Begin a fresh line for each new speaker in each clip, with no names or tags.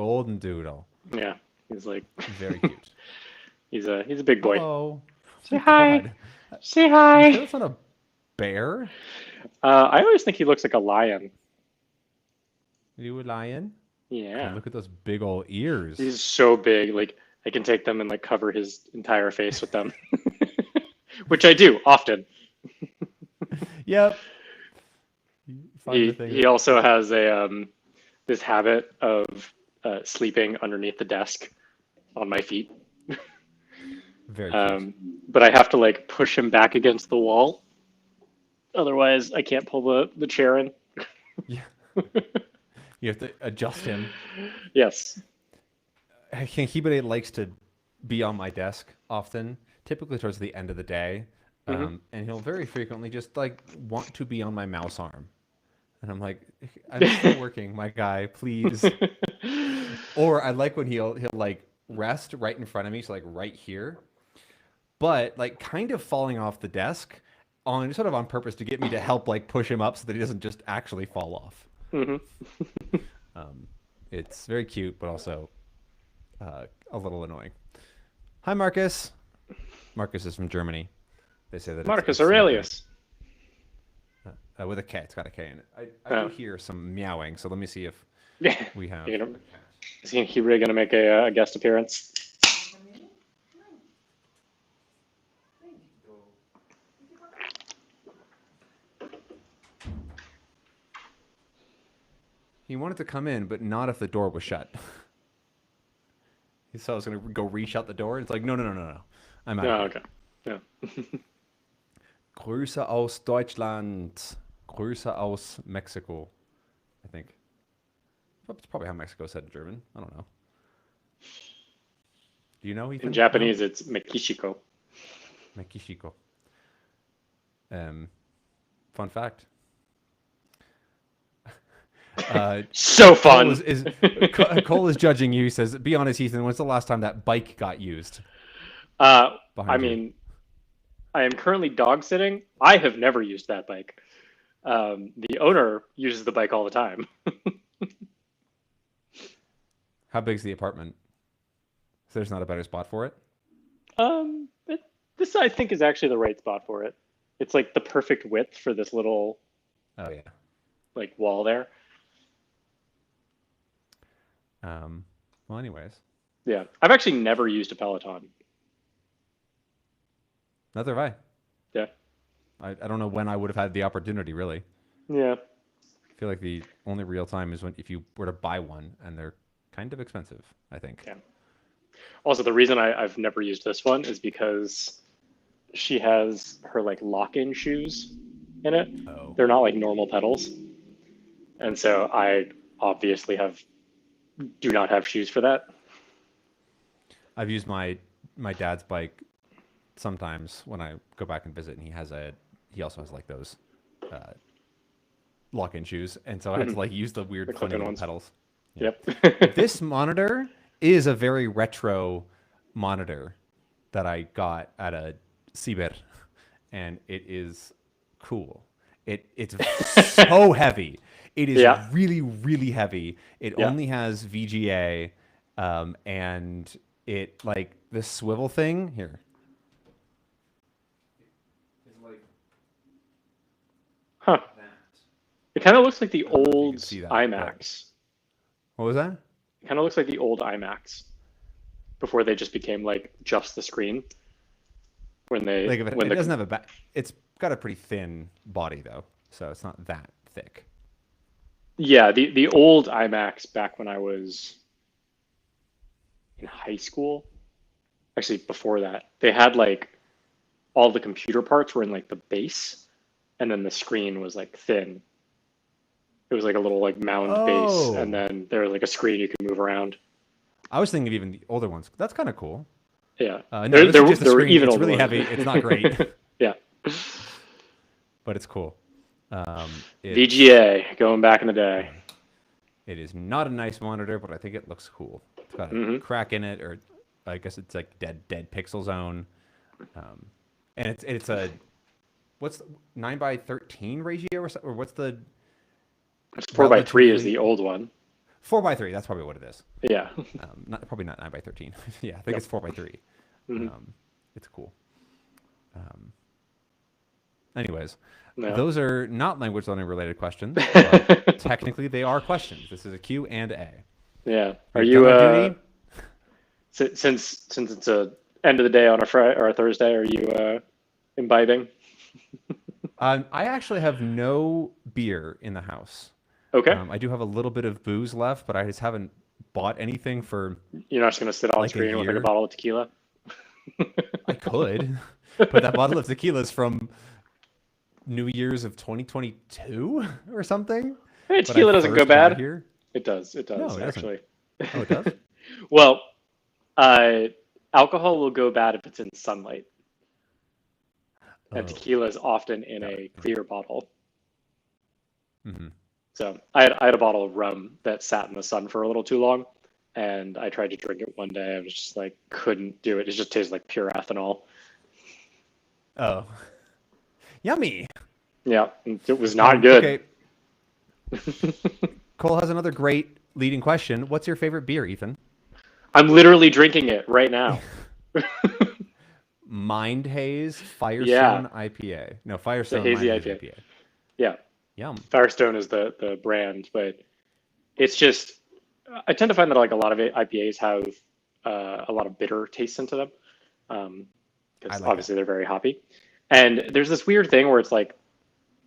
golden doodle.
Yeah, he's like
Very cute.
he's a big boy.
Hello. Oh
Say
my
hi.
God.
Say
You sure
hi.
that's not a bear?
I always think he looks like a lion.
You a lion? God,
Yeah,
look at those big old ears.
he's so big. Like I can take them and like cover his entire face with them, which I do often.
Yep. You find the thing
He
that
also has a this habit of sleeping underneath the desk on my feet.
very cute.
But I have to like push him back against the wall. Otherwise, I can't pull the chair in.
Yeah. You have to adjust him.
Yes.
I think he likes to be on my desk often, typically towards the end of the day.
Hmm.
And he'll very frequently just like want to be on my mouse arm. And I'm like, I'm still working, my guy, please. Or I like when he'll like rest right in front of me, so like right here, but like kind of falling off the desk on sort of on purpose to get me to help like push him up so that he doesn't just actually fall off.
Hmm.
It's very cute, but also a little annoying. Hi, Marcus. Marcus is from Germany. They say that
Marcus
it's nicknamed
Aurelius.
with a K. It's got a K in it. I do
Oh.
hear some meowing, so let me see if
Yeah.
we have.
You know, is he really gonna make a guest appearance?
He wanted to come in, but not if the door was shut. He thought I was going to go re-shut the door. It's like, no, no, no, no, no. I'm out
Oh,
of here.
okay. Yeah.
Grüße aus Deutschland. Grüße aus Mexico, I think. That's probably how Mexico said in German. I don't know. Do you know, Ethan?
In
No?
Japanese, it's Mekishiko.
Mexico. Fun fact.
So
Cole
fun.
Cole is judging you. He says, "Be honest, Ethan. When's the last time that bike got used
I
behind you?"
mean, I am currently dog sitting. I have never used that bike. The owner uses the bike all the time.
How big's the apartment? So there's not a better spot for it.
It, this I think is actually the right spot for it. It's like the perfect width for this little
Oh yeah.
like wall there.
Well, anyways,
Yeah, I've actually never used a Peloton.
neither have
Yeah,
I don't know when I would have had the opportunity. Really,
yeah,
I feel like the only real time is when if you were to buy one, and they're kind of expensive. I think.
yeah. Also, the reason I've never used this one is because she has her like lock-in shoes in it.
Oh,
They're not like normal pedals, and so I obviously do not have shoes for that.
I've used my dad's bike sometimes when I go back and visit, and he also has like those uh, lock-in shoes, and so I had to
Mhm.
like use the weird
The
funny
clip-in
little
ones.
pedals. Yeah.
Yep.
This monitor is a very retro monitor that I got at a Ciber, and it is cool. It's so heavy. It is
Yeah.
really really heavy. It
Yeah.
only has VGA, and it like the swivel thing here. It's like
Huh.
that.
It kind of looks like the
I don't know if you
old
can see that, but
iMacs.
what was that?
It kind of looks like the old iMacs before they just became like just the screen.
Like if
When
it doesn't
the
have a back, it's got a pretty thin body though, so it's not that thick.
yeah, the old iMacs back when I was in high school, actually before that, they had like all the computer parts were in like the base, and then the screen was like thin. It was like a little like mound base, and
Oh,
then there was like a screen you could move around.
I was thinking of even the older ones. That's kind of cool.
Yeah,
No, this is just a
there were
screen.
even
It's
older
really
ones.
heavy. It's not great,
Yeah,
but it's cool. It's
VGA going back in the day.
it is not a nice monitor, but I think it looks cool. It's got a
Hmm.
crack in it, or I guess it's like dead pixel zone, um, and it's a what's 9:13 ratio or what's the
It's 4 by 3 is
relatively
the old one.
4x3. That's probably what it is.
Yeah.
Probably not 9x13. Yeah, I think
Yep.
it's 4x3.
Mhm.
It's cool. Um, anyways,
No.
those are not language learning related questions, but technically they are questions. This is a Q and A.
Yeah. Are
We've done
you
our duty.
since it's a end of the day on a Friday or a Thursday, are you imbibing?
I actually have no beer in the house.
Okay.
I do have a little bit of booze left, but I just haven't bought anything for
You're not just gonna sit on
like a
screen with like a
year.
bottle of tequila.
I could, but that bottle of tequila is from New Year's of 2022 or something.
Hey,
But I
tequila doesn't go
first got
bad.
here.
It does. It
No,
does
it doesn't.
actually.
Oh, it does?
Well, uh, alcohol will go bad if it's in sunlight, and
Oh,
tequila is often in
got
a
it.
clear bottle.
Hmm.
So I had a bottle of rum that sat in the sun for a little too long, and I tried to drink it one day. I was just like, couldn't do it. It just tastes like pure ethanol.
Oh, yummy.
Yeah, it was not good.
Okay, Cole has another great leading question. What's your favorite beer, Ethan?
I'm literally drinking it right now.
Mind Haze
Yeah,
Firestone IPA. No,
the
Firestone
hazy
Mind Haze
IPA.
IPA.
Yeah,
Yum.
Firestone is the brand, but it's just I tend to find that like a lot of IPAs have a lot of bitter tastes into them
I
because
like that.
obviously they're very hoppy. And there's this weird thing where it's like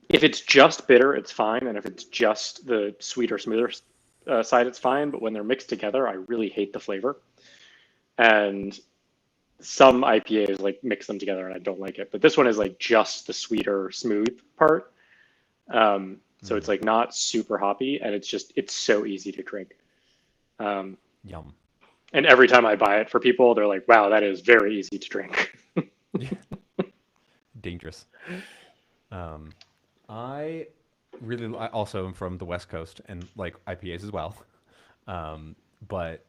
if it's just bitter, it's fine, and if it's just the sweeter, smoother side, it's fine. But when they're mixed together, I really hate the flavor. And some IPAs like mix them together, and I don't like it. But this one is like just the sweeter, smooth part. So it's
Mm,
like not super hoppy, and it's so easy to drink. Um,
yum.
and every time I buy it for people, they're like, "Wow, that is very easy to drink."
Dangerous. Um, I I also am from the West Coast and like IPAs as well. But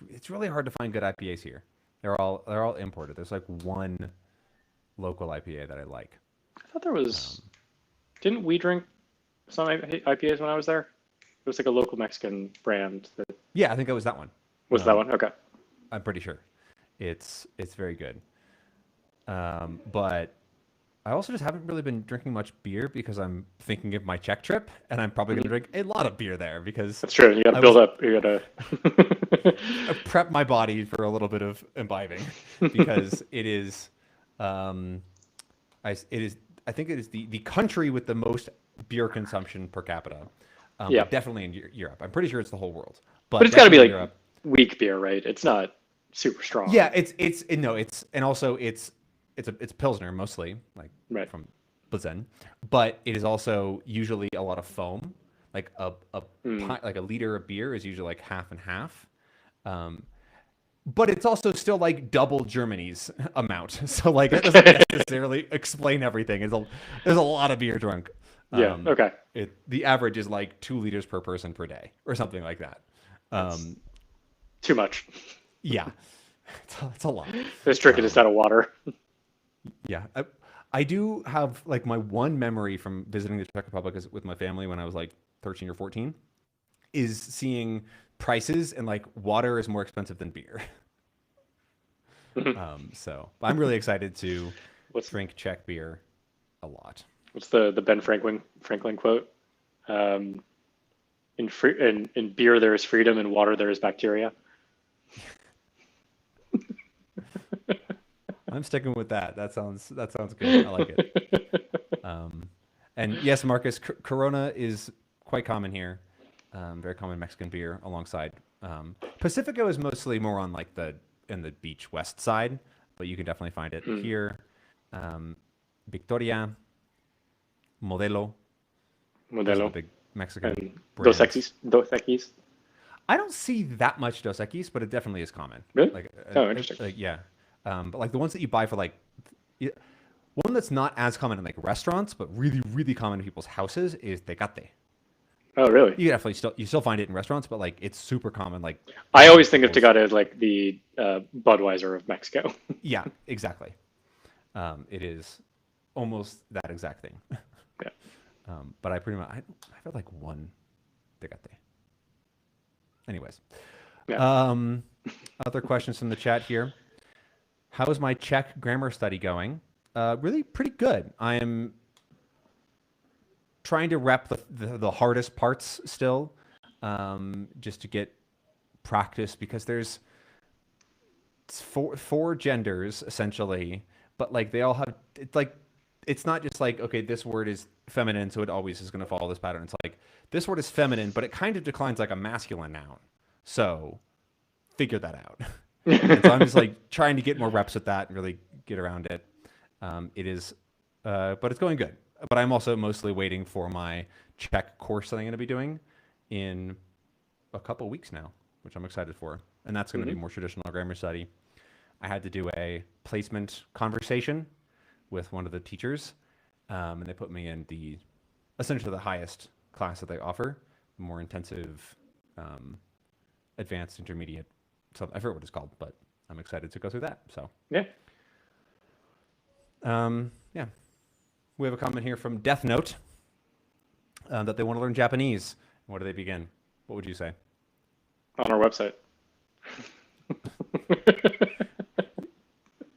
it's really hard to find good IPAs here. They're all imported. There's like one local IPA that I like.
I thought there was.
Um,
Didn't we drink some IPAs when I was there? It was like a local Mexican brand. That
yeah, I think it was that one.
was that one. Okay.
I'm pretty sure. It's very good. But I also just haven't really been drinking much beer because I'm thinking of my Czech trip, and I'm probably going to
Mhm.
drink a lot of beer there because
That's true. You got to
I
build
was
up. You got to.
prep my body for a little bit of imbibing because it is, um, it is, I think it is the country with the most beer consumption per capita,
Yeah,
but definitely in Europe. I'm pretty sure it's the whole world,
but
but
it's got to be
definitely in
like
Europe.
weak beer, right? It's not super strong,
Yeah, no, and also it's Pilsner mostly, like
right?
from Plzen, but it is also usually a lot of foam. Like
Mm.
like a liter of beer is usually like half and half. Um, but it's also still like double Germany's amount. So like that doesn't
Okay.
necessarily explain everything. There's a lot of beer drunk.
Yeah. Okay.
The average is like 2 liters per person per day or something like that.
That's
Um,
too much.
yeah, it's a lot.
Let's drink it just
Um,
out of water.
Yeah, I do have like my one memory from visiting the Czech Republic is with my family when I was like 13 or 14 is seeing prices and like water is more expensive than beer.
Mhm.
So I'm really excited to
What's
drink Czech beer a lot.
what's the Ben Franklin quote? Um, in beer there is freedom, in water there is bacteria.
I'm sticking with that. That sounds good. I like it. Um, and yes, Marcus, Corona is quite common here. Very common Mexican beer alongside. Pacifico is mostly more on like in the beach west side, but you can definitely find it
Mm.
here. Um, Victoria, Modelo, those are the
Modelo
big Mexican
and
brands.
Dos Equis.
I don't see that much Dos Equis, but it definitely is common.
Really?
Like,
Oh, interesting.
yeah. But like the ones that you buy for like, y- one that's not as common in like restaurants, but really, really common in people's houses is Tecate.
Oh, really?
You definitely still find it in restaurants, but like it's super common. Like
I
in
always think of
people's,
Tecate as like the Budweiser of Mexico.
yeah, exactly. It is almost that exact thing.
Yeah.
But I pretty much I've had like one Tecate. Anyways,
Yeah.
other questions from the chat here. How is my Czech grammar study going? Really pretty good. I am trying to rep the hardest parts still, just to get practice, because there's four genders essentially, but like they all have, it's like, it's not just like, okay, this word is feminine, so it always is going to follow this pattern. It's like this word is feminine, but it kind of declines like a masculine noun. So figure that out. And so I'm just like trying to get more reps with that and really get around it. It is, but it's going good. But I'm also mostly waiting for my Czech course that I'm going to be doing in a couple weeks now, which I'm excited for. And that's going to be more traditional grammar study. I had to do a placement conversation with one of the teachers, and they put me in essentially the highest class that they offer, more intensive, advanced, intermediate. So I forget what it's called, but I'm excited to go through that. So
Yeah.
yeah. We have a comment here from Death Note, that they want to learn Japanese. Where do they begin? What would you say?
On our website.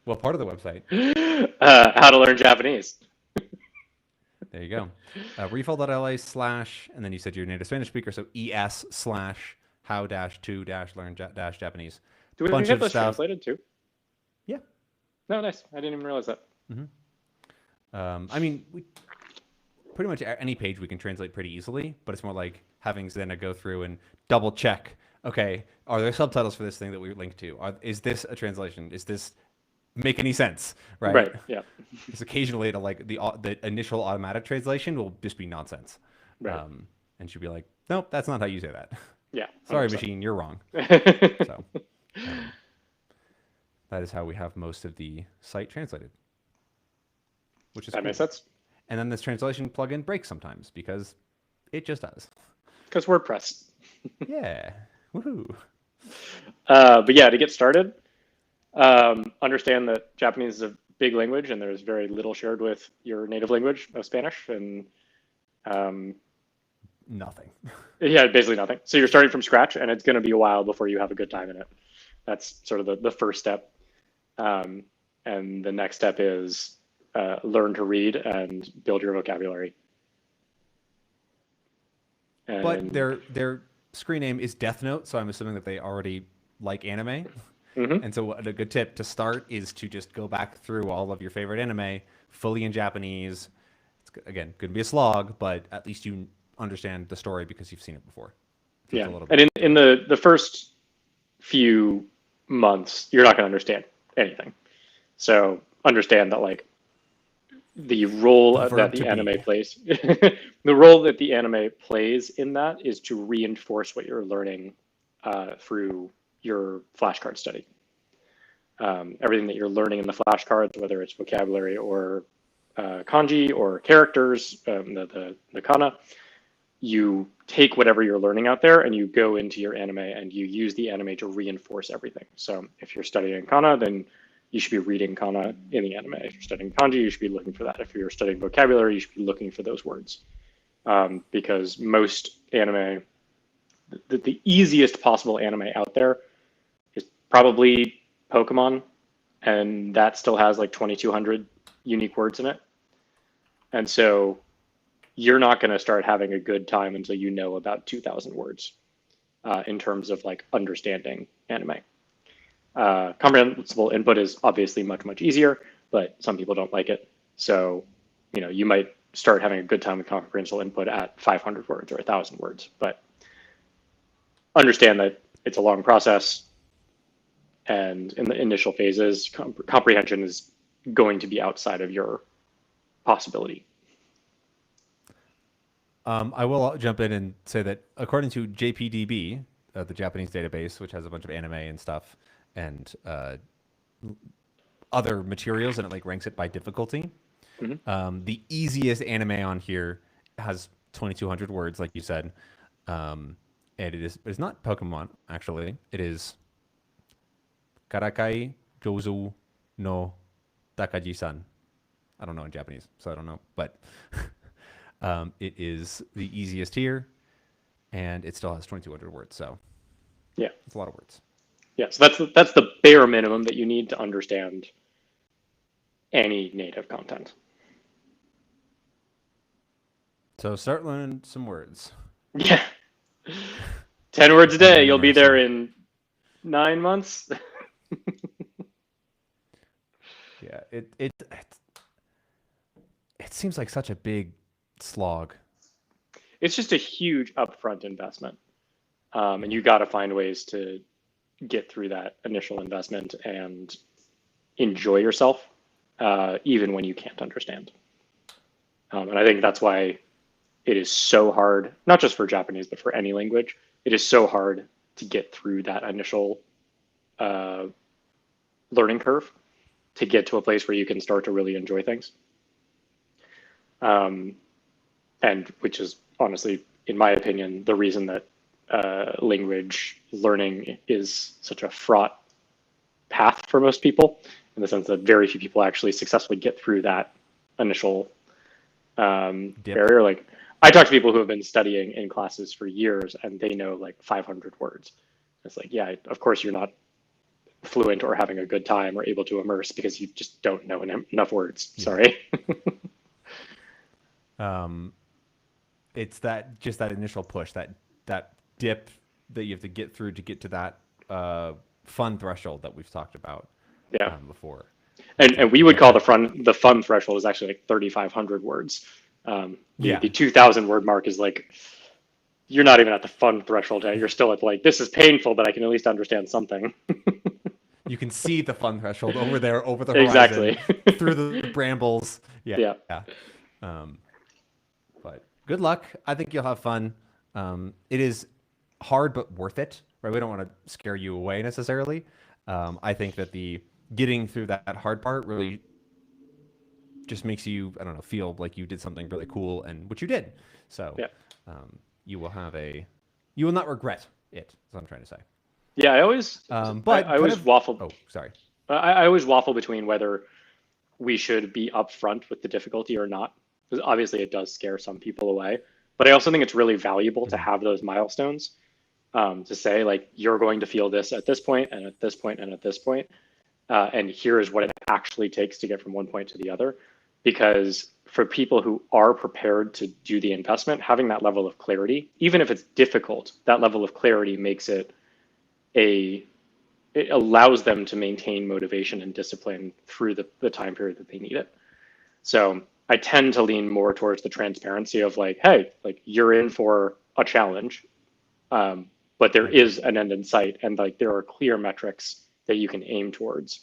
What part of the website?
How to learn Japanese.
There you go. Refold.la / and then you said you're a native Spanish speaker, so ES/how-to-learn-Japanese.
Do we have this translated too?
Yeah.
No, nice. I didn't even realize that.
I mean, pretty much any page we can translate pretty easily, but it's more like having Zena go through and double check. Okay, are there subtitles for this thing that we link to? Is this a translation? Is this make any sense? Right.
Yeah.
Because occasionally, the initial automatic translation will just be nonsense.
Right.
And she'll be like, nope, that's not how you say that.
Yeah.
Sorry, machine, you're wrong. So that is how we have most of the site translated, which is
that makes sense.
And then this translation plugin breaks sometimes because it just does.
Because WordPress.
Yeah. Woohoo.
But yeah, to get started, understand that Japanese is a big language and there's very little shared with your native language of Spanish, and
nothing.
Yeah, basically nothing. So you're starting from scratch, and it's going to be a while before you have a good time in it. That's sort of the first step. And the next step is learn to read and build your vocabulary. And
but their screen name is Death Note, so I'm assuming that they already like anime. And so a good tip to start is to just go back through all of your favorite anime fully in Japanese. It's, again, going to be a slog, but at least you understand the story because you've seen it before. So
yeah, and in the first few months, you're not going to understand anything. So understand that like the role that the anime plays, the role that the anime plays in that is to reinforce what you're learning through your flashcard study. Everything that you're learning in the flashcards, whether it's vocabulary or kanji or characters, the kana, you take whatever you're learning out there and you go into your anime and you use the anime to reinforce everything. So if you're studying kana, then you should be reading kana in the anime. If you're studying kanji, you should be looking for that. If you're studying vocabulary, you should be looking for those words. Because most anime, the easiest possible anime out there is probably Pokemon, and that still has like 2,200 unique words in it. And so you're not going to start having a good time until you know about 2,000 words in terms of like understanding anime. Comprehensible input is obviously much, much easier, but some people don't like it. So, you know, you might start having a good time with comprehensible input at 500 words or 1,000 words, but understand that it's a long process. And in the initial phases, comprehension is going to be outside of your possibility.
I will jump in and say that according to JPDB, the Japanese database, which has a bunch of anime and stuff and other materials, and it like ranks it by difficulty. The easiest anime on here has 2,200 words, like you said, and it's not Pokemon actually. It is Karakai Jozu no Takaji-san. I don't know in Japanese, so I don't know, but it is the easiest here, and it still has 2,200 words. So
Yeah.
It's a lot of words.
Yeah. So that's the bare minimum that you need to understand any native content.
So start learning some words.
Yeah. 10 words a
And
day.
then
You'll be there
immersion.
in 9 months.
Yeah, it seems like such a big slog.
It's just a huge upfront investment. And
Yeah.
you got to find ways to get through that initial investment and enjoy yourself, even when you can't understand. And I think that's why it is so hard, not just for Japanese, but for any language. It is so hard to get through that initial uh, learning curve to get to a place where you can start to really enjoy things. Um, and which is honestly, in my opinion, the reason that language learning is such a fraught path for most people, in the sense that very few people actually successfully get through that initial
Dip.
barrier. Like, I talk to people who have been studying in classes for years and they know like 500 words. It's like, yeah, of course you're not fluent or having a good time or able to immerse because you just don't know enough words.
Yeah.
Sorry.
Um, it's that initial push, that dip that you have to get through to get to that fun threshold that we've talked about
Yeah.
before.
And we would
That
call the
that
fun threshold is actually like 3,500 words. The
yeah.
2,000 word mark is like, you're not even at the fun threshold yet. You're still at like, this is painful, but I can at least understand something.
You can see the fun threshold over there, over the horizon,
Exactly.
through the brambles. Yeah.
Yeah.
Yeah. But good luck. I think you'll have fun. It is hard but worth it, right? We don't want to scare you away necessarily. I think that the getting through that hard part really just makes you, I don't know, feel like you did something really cool, and which you did. So
Yeah.
you will have you will not regret it. Is what I'm trying to say.
Yeah. I
But kind
always
of,
waffle.
oh, sorry.
I always waffle between whether we should be upfront with the difficulty or not, because obviously it does scare some people away. But I also think it's really valuable to
Mhm.
have those milestones, to say like, you're going to feel this at this point and at this point and at this point, and here is what it actually takes to get from one point to the other. Because for people who are prepared to do the investment, having that level of clarity, even if it's difficult, that level of clarity makes it allows them to maintain motivation and discipline through the time period that they need it. So I tend to lean more towards the transparency of like, hey, like, you're in for a challenge, but there
Yeah.
is an end in sight, and like, there are clear metrics that you can aim towards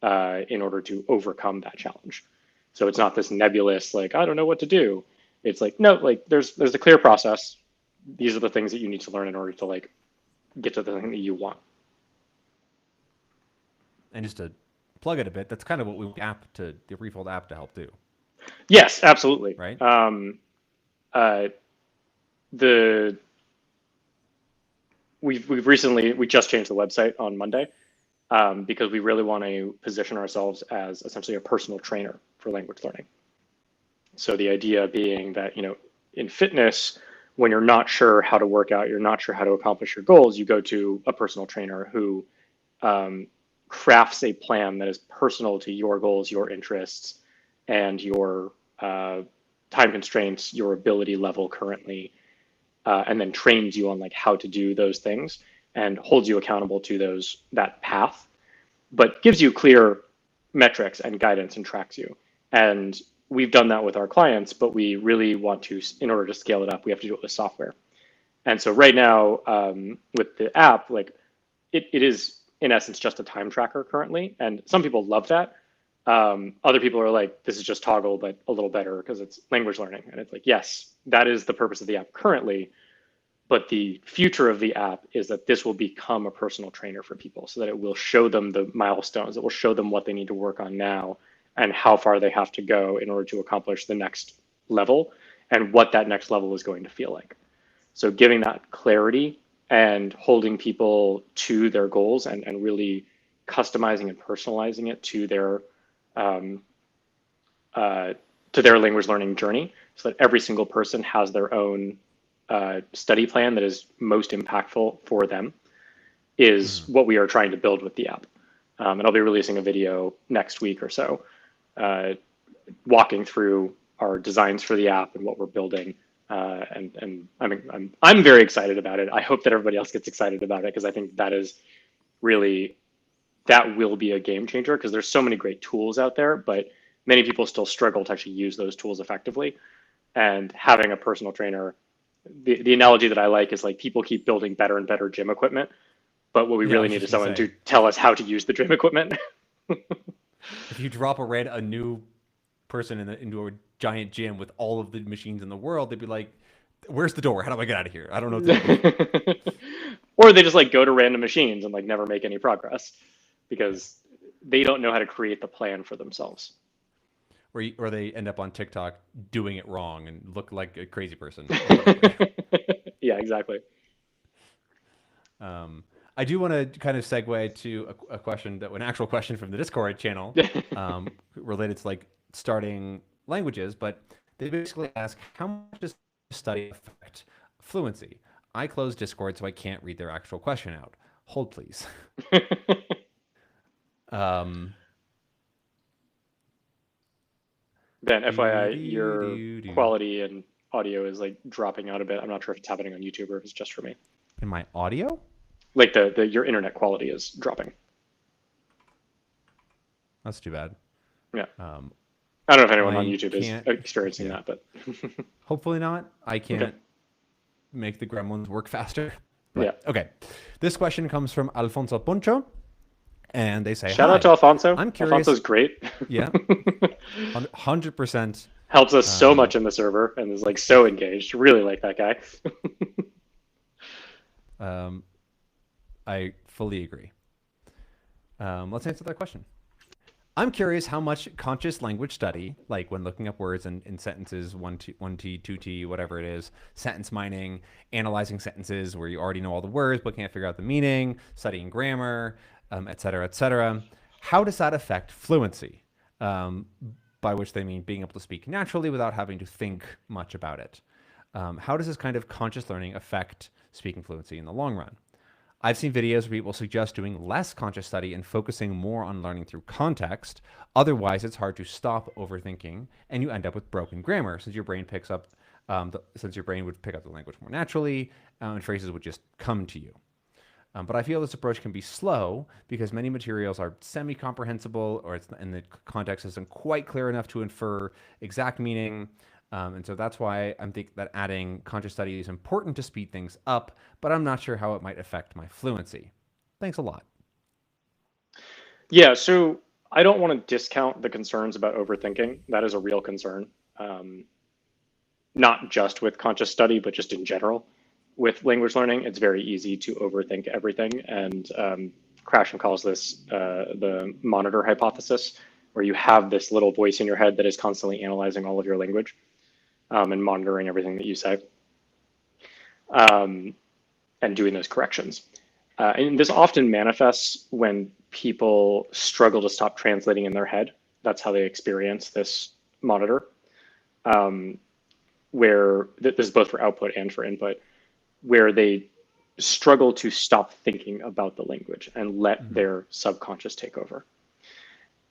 in order to overcome that challenge. So it's not this nebulous like, I don't know what to do. It's like, no, like, there's a clear process. These are the things that you need to learn in order to like get to the thing that you want.
And just to plug it a bit, that's kind of what the Refold app to help do,
Yes, absolutely.
right?
Uh, the we just changed the website on Monday, because we really want to position ourselves as essentially a personal trainer for language learning. So the idea being that, in fitness, when you're not sure how to work out, you're not sure how to accomplish your goals, you go to a personal trainer who crafts a plan that is personal to your goals, your interests, and your time constraints, your ability level currently, and then trains you on like how to do those things and holds you accountable to that path, but gives you clear metrics and guidance and tracks you. And we've done that with our clients, but we really want to, in order to scale it up, we have to do it with software. And so right now, with the app, like, it is in essence just a time tracker currently, and some people love that. Other people are like, this is just Toggle, but a little better because it's language learning. And it's like, yes, that is the purpose of the app currently, but the future of the app is that this will become a personal trainer for people, so that it will show them the milestones, it will show them what they need to work on now and how far they have to go in order to accomplish the next level, and what that next level is going to feel like. So giving that clarity and holding people to their goals, and really customizing and personalizing it um, to their language learning journey, so that every single person has their own study plan that is most impactful for them. is what we are trying to build with the app. And I'll be releasing a video next week or so, walking through our designs for the app and what we're building. And I'm very excited about it. I hope that everybody else gets excited about it, because I think that will be a game changer, because there's so many great tools out there, but many people still struggle to actually use those tools effectively. And having a personal trainer, the analogy that I like is like, people keep building better and better gym equipment, but what we really need is someone to tell us how to use the gym equipment.
If you drop a new person into a giant gym with all of the machines in the world, they'd be like, where's the door? How do I get out of here? I don't know what to do.
Or they just like go to random machines and like never make any progress because they don't know how to create the plan for themselves.
Or they end up on TikTok doing it wrong and look like a crazy person.
Yeah, exactly.
I do want to kind of segue to a question, an actual question from the Discord channel, related to like starting languages, but they basically ask, how much does study affect fluency? I closed Discord, so I can't read their actual question out. Hold, please.
Ben, FYI, your quality and audio is like dropping out a bit. I'm not sure if it's happening on YouTube or if it's just for me.
In my audio?
Like your internet quality is dropping.
That's too bad.
Yeah. I don't know if anyone on YouTube is experiencing that, but
hopefully not. I can't make the gremlins work faster. But,
yeah.
Okay. This question comes from Alfonso Poncho, and they say,
shout out to Alfonso.
I'm curious.
Alfonso's great.
Yeah. 100%.
Helps us so much in the server and is like so engaged. Really like that guy.
I fully agree. Let's answer that question. I'm curious how much conscious language study, like when looking up words in sentences, 1T, 2T, whatever it is, sentence mining, analyzing sentences where you already know all the words but can't figure out the meaning, studying grammar, et cetera, how does that affect fluency? By which they mean being able to speak naturally without having to think much about it. How does this kind of conscious learning affect speaking fluency in the long run? I've seen videos where people suggest doing less conscious study and focusing more on learning through context. Otherwise, it's hard to stop overthinking, and you end up with broken grammar, since your brain would pick up the language more naturally, and phrases would just come to you. But I feel this approach can be slow because many materials are semi-comprehensible, and the context isn't quite clear enough to infer exact meaning. And so that's why I think that adding conscious study is important to speed things up, but I'm not sure how it might affect my fluency. Thanks a lot.
Yeah, so I don't want to discount the concerns about overthinking. That is a real concern, not just with conscious study, but just in general. With language learning, it's very easy to overthink everything. And Krashen calls this the monitor hypothesis, where you have this little voice in your head that is constantly analyzing all of your language. And monitoring everything that you say, and doing those corrections. And this often manifests when people struggle to stop translating in their head. That's how they experience this monitor, where this is both for output and for input, where they struggle to stop thinking about the language and let their subconscious take over.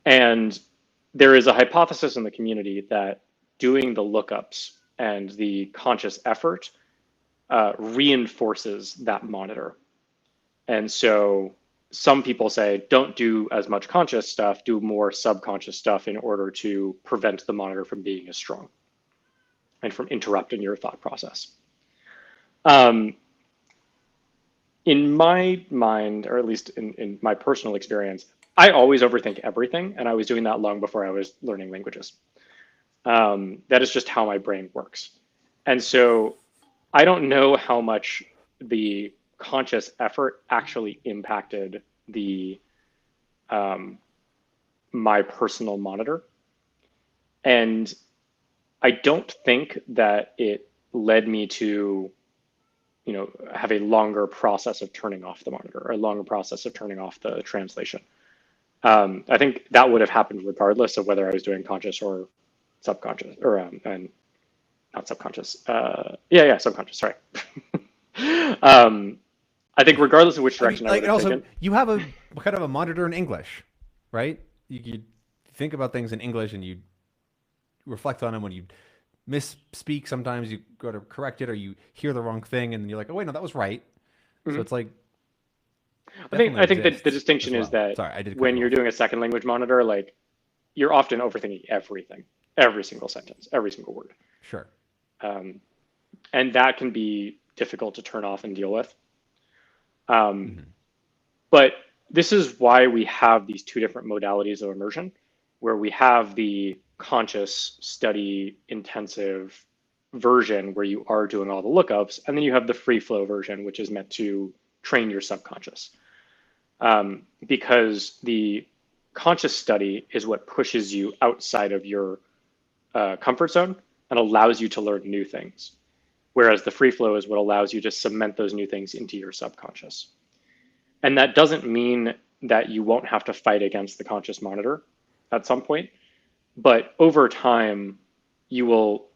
And there is a hypothesis in the community that doing the lookups and the conscious effort reinforces that monitor. And so some people say, don't do as much conscious stuff, do more subconscious stuff in order to prevent the monitor from being as strong and from interrupting your thought process. In my mind, or at least in my personal experience, I always overthink everything, and I was doing that long before I was learning languages. That is just how my brain works. And so I don't know how much the conscious effort actually impacted the my personal monitor. And I don't think that it led me to, have a longer process of turning off the monitor, or a longer process of turning off the translation. I think that would have happened regardless of whether I was doing conscious or subconscious, or and not subconscious. Subconscious. Sorry. I think regardless of which
I mean,
direction I
like,
would
and
have
also
taken.
you have a kind of a monitor in English, right? You think about things in English and you reflect on them when you misspeak. Sometimes you go to correct it or you hear the wrong thing and you're like, oh wait, no, that was right. So
Mhm.
it's like
I
definitely
think that the
exists as
distinction is
well.
that
Sorry, I did cut
when
you
you're
off.
doing a second language monitor, like you're often overthinking everything, every single sentence, every single word,
Sure.
um, and that can be difficult to turn off and deal with. Um,
Hmm.
but this is why we have these two different modalities of immersion, where we have the conscious study intensive version where you are doing all the lookups, and then you have the free flow version, which is meant to train your subconscious. Because the conscious study is what pushes you outside of your comfort zone and allows you to learn new things. Whereas the free flow is what allows you to cement those new things into your subconscious. And that doesn't mean that you won't have to fight against the conscious monitor at some point, but over time, you will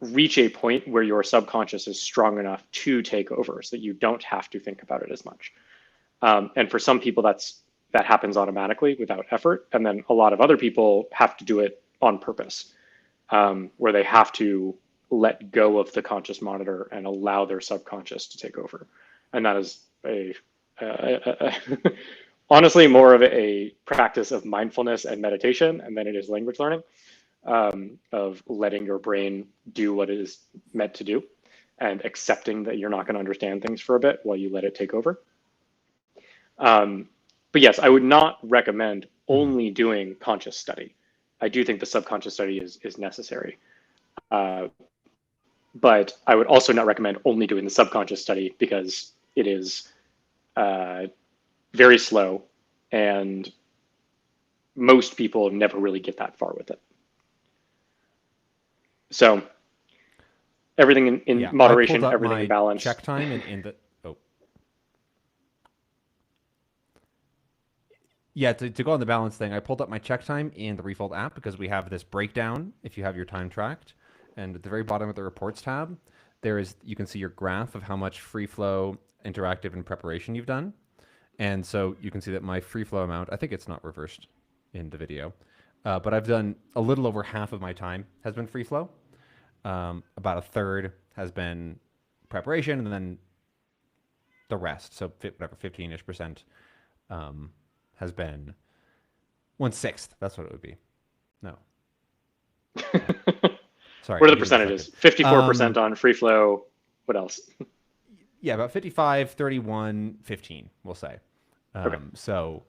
reach a point where your subconscious is strong enough to take over so that you don't have to think about it as much. And for some people, that happens automatically without effort. And then a lot of other people have to do it on purpose, where they have to let go of the conscious monitor and allow their subconscious to take over. And that is honestly more of a practice of mindfulness and meditation, and then it is language learning, of letting your brain do what it is meant to do and accepting that you're not going to understand things for a bit while you let it take over. But yes, I would not recommend
Hmm.
only doing conscious study. I do think the subconscious study is necessary. Uh, but I would also not recommend only doing the subconscious study because it is uh, very slow and most people never really get that far with it. So everything in
Yeah, I pulled
moderation,
up
everything in
my
balance.
check time in the oh yeah, to go on the balance thing, I pulled up my check time in the Refold app because we have this breakdown if you have your time tracked. And at the very bottom of the reports tab, there is you can see your graph of how much free flow, interactive, and preparation you've done. And so you can see that my free flow amount, I think it's not reversed in the video, but I've done a little over half of my time has been free flow. About a third has been preparation, and then the rest, so whatever, 15-ish% um, has been 1/6. That's what it would be. No. Yeah. Sorry,
What are
I'm
the
getting distracted.
percentages? 54%
Um,
on free flow. What else?
yeah, about 55, 31, 15, we'll say.
Okay.
So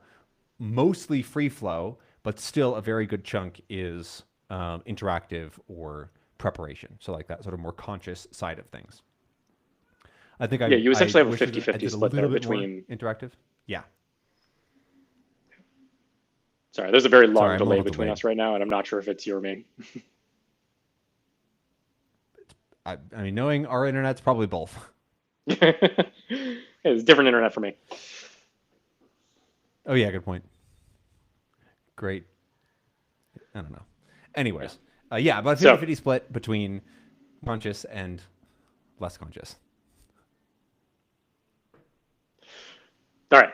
mostly free flow, but still a very good chunk is interactive or preparation. So like that sort of more conscious side of things. I think
Yeah, you
I
essentially have a
wish I
50-50
did a
split there
little bit more
between.
interactive. Yeah.
Sorry, there's a very
Sorry,
long
I'm a
delay
little
between
delayed.
us right now, and I'm not sure if it's your main.
I mean, knowing our internet's probably both.
It's different internet for me.
Oh yeah, good point. Great. I don't know.
Yeah.
Anyways, yeah, about a
So,
50-50 split between conscious and less conscious.
all right.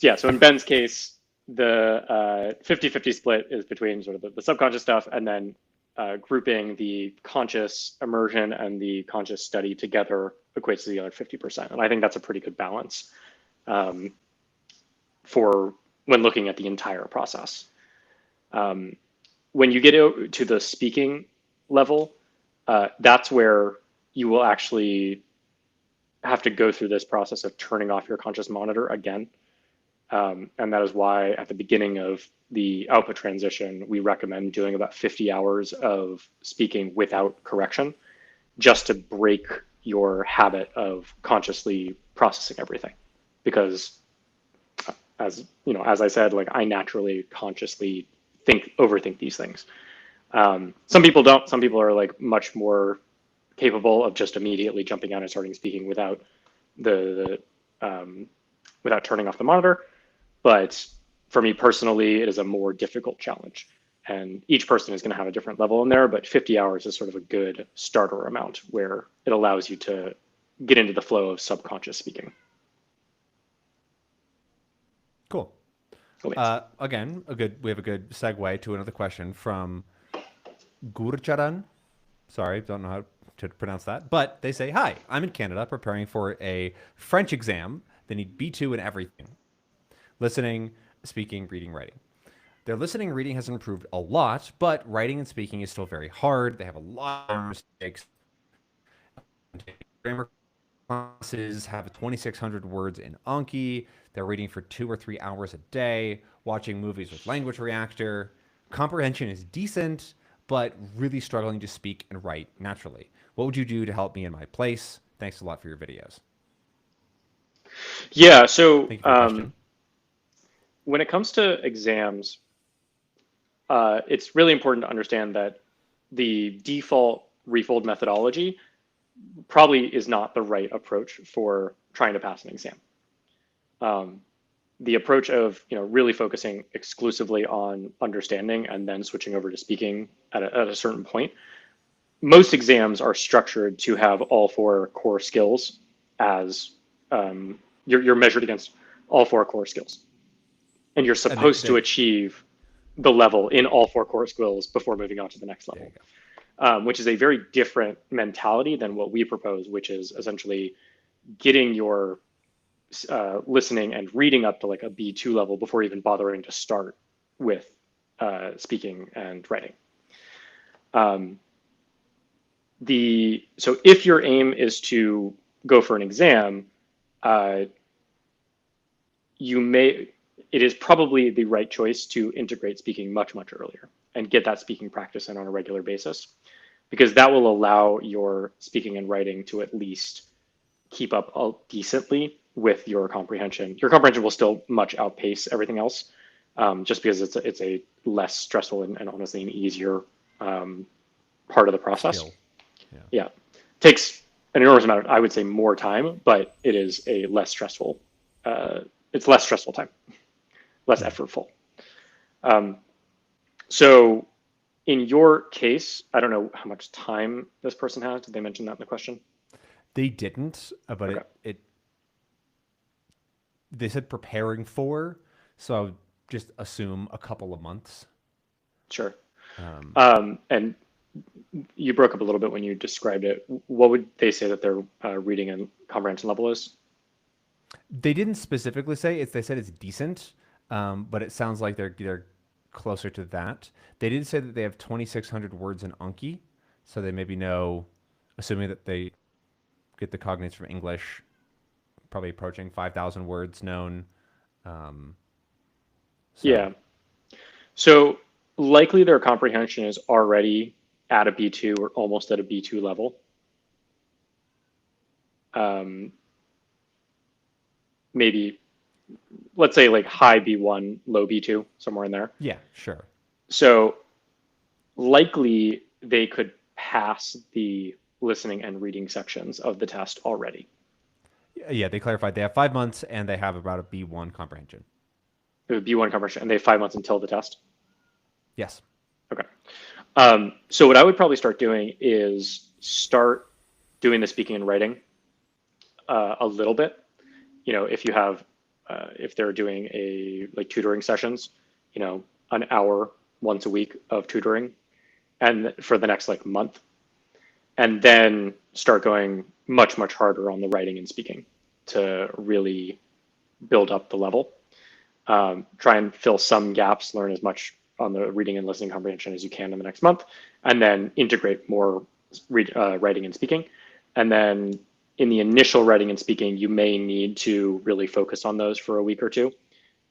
Yeah, so in Ben's case, the 50-50 split is between sort of the subconscious stuff and then grouping the conscious immersion and the conscious study together equates to the other 50%. And I think that's a pretty good balance um, for when looking at the entire process. When you get to the speaking level, that's where you will actually have to go through this process of turning off your conscious monitor again. And that is why at the beginning of the output transition, we recommend doing about 50 hours of speaking without correction, just to break your habit of consciously processing everything. Because as you know, as I said, like I naturally consciously overthink these things. Some people don't. Some people are like much more capable of just immediately jumping out and starting speaking without the without turning off the monitor. But for me personally, it is a more difficult challenge. And each person is going to have a different level in there, but 50 hours is sort of a good starter amount where it allows you to get into the flow of subconscious speaking.
Cool.
Cool beans.
Again, we have a good segue to another question from Gurcharan. Sorry, don't know how to pronounce that. But they say, hi, I'm in Canada preparing for a French exam. They need B2 in everything. Listening, speaking, reading, writing. Their listening and reading has improved a lot, but writing and speaking is still very hard. They have a lot of mistakes. Grammar classes have 2,600 words in Anki. They're reading for 2 or 3 hours a day, watching movies with Language Reactor. Comprehension is decent, but really struggling to speak and write naturally. What would you do to help me in my place? Thanks a lot for your videos.
Yeah, so
Thank you for your question.
when it comes to exams, it's really important to understand that the default Refold methodology probably is not the right approach for trying to pass an exam. The approach of really focusing exclusively on understanding and then switching over to speaking at a certain point. Most exams are structured to have all 4 core skills as you're measured against all 4 core skills, and you're supposed to achieve the level in all 4 core skills before moving on to the next level. Which is a very different mentality than what we propose, which is essentially getting your listening and reading up to like a B2 level before even bothering to start with speaking and writing. So if your aim is to go for an exam, it is probably the right choice to integrate speaking much, much earlier and get that speaking practice in on a regular basis, because that will allow your speaking and writing to at least keep up decently with your comprehension. Your comprehension will still much outpace everything else, just because it's a less stressful and honestly an easier part of the process. Yeah. Takes an enormous amount of, I would say, more time, but it is a less stressful, it's less stressful time, less effortful. So in your case, I don't know how much time this person has. Did they mention that in the question?
They didn't, but
Okay.
they said preparing for, so I would just assume a couple of months.
Sure. And you broke up a little bit when you described it. What would they say that their reading and comprehension level is?
They didn't specifically say it. They said it's decent, but it sounds like they're closer to that. They did say that they have 2,600 words in Anki, so they maybe know, assuming that they get the cognates from English, probably approaching 5,000 words known.
Yeah. So likely their comprehension is already at a B2 or almost at a B2 level. Maybe, let's say like high B1, low B2, somewhere in there.
Yeah, sure.
So likely they could pass the listening and reading sections of the test already.
Yeah, they clarified they have 5 months and they have about a B1 comprehension.
It would be B1 comprehension, and they have 5 months until the test?
Yes.
Okay. So what I would probably start doing is start doing the speaking and writing a little bit. If you have, if they're doing like tutoring sessions, an hour once a week of tutoring, and for the next like month, and then start going much, much harder on the writing and speaking to really build up the level. Try and fill some gaps, learn as much on the reading and listening comprehension as you can in the next month, and then integrate more writing and speaking. And then in the initial writing and speaking, you may need to really focus on those for a week or two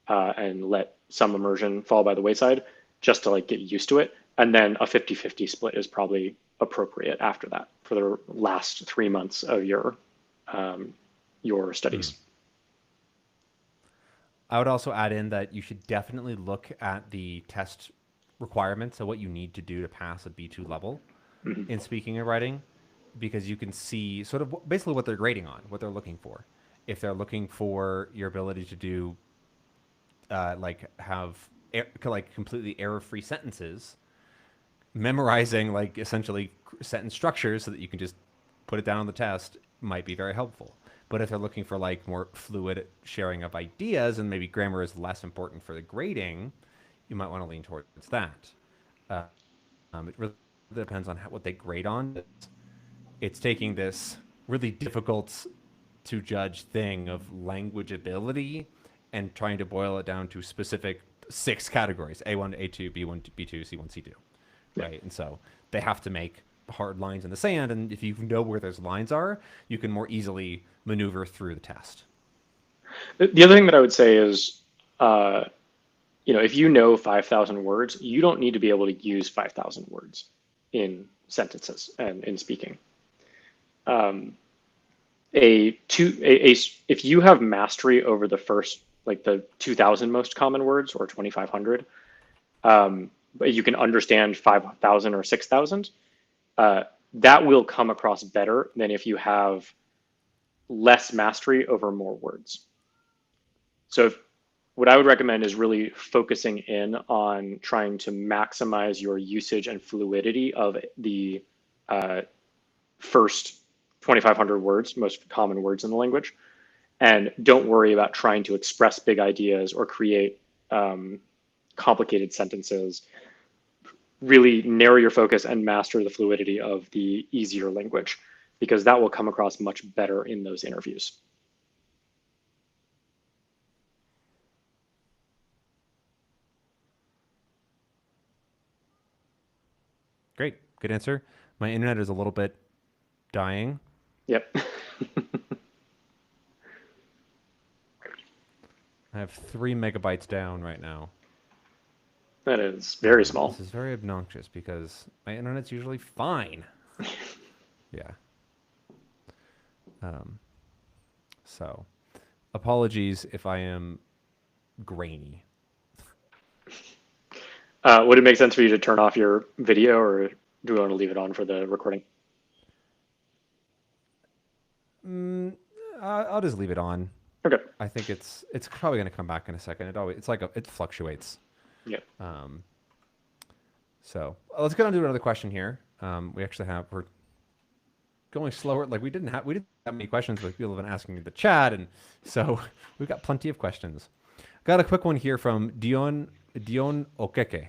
and let some immersion fall by the wayside just to like get used to it. And then a 50-50 split is probably appropriate after that for the last 3 months of your studies.
I would also add in that you should definitely look at the test requirements of what you need to do to pass a B2 level in speaking and writing, because you can see sort of basically what they're grading on, what they're looking for. If they're looking for your ability to do like completely error-free sentences, memorizing like essentially sentence structures so that you can just put it down on the test might be very helpful. But if they're looking for like more fluid sharing of ideas and maybe grammar is less important for the grading, you might want to lean towards that. It really depends on what they grade on. It's taking this really difficult to judge thing of language ability and trying to boil it down to specific 6 categories: A1, A2, B1, B2, C1, C2,
Yeah.
right? And so they have to make hard lines in the sand. And if you know where those lines are, you can more easily maneuver through the test.
The other thing that I would say is, uh, if you know 5,000 words, you don't need to be able to use 5,000 words in sentences and in speaking. Um, if you have mastery over the first, like the 2,000 most common words or 2,500, but you can understand 5,000 or 6,000, that will come across better than if you have less mastery over more words. So what I would recommend is really focusing in on trying to maximize your usage and fluidity of the first 2,500 words, most common words in the language, and don't worry about trying to express big ideas or create complicated sentences. Really narrow your focus and master the fluidity of the easier language, because that will come across much better in those interviews.
Great. Good answer. My internet is a little bit dying.
Yep.
I have 3 MB down right now.
That is very small.
This is very obnoxious because my internet's usually fine. Yeah. So, apologies if I am grainy.
Would it make sense for you to turn off your video, or do we want to leave it on for the recording?
I'll just leave it on.
Okay.
I think it's probably going to come back in a second. It fluctuates.
Yeah.
So let's get on to another question here. We're going slower. Like we didn't have many questions, but people have been asking in the chat, and so we've got plenty of questions. Got a quick one here from Dion Okeke.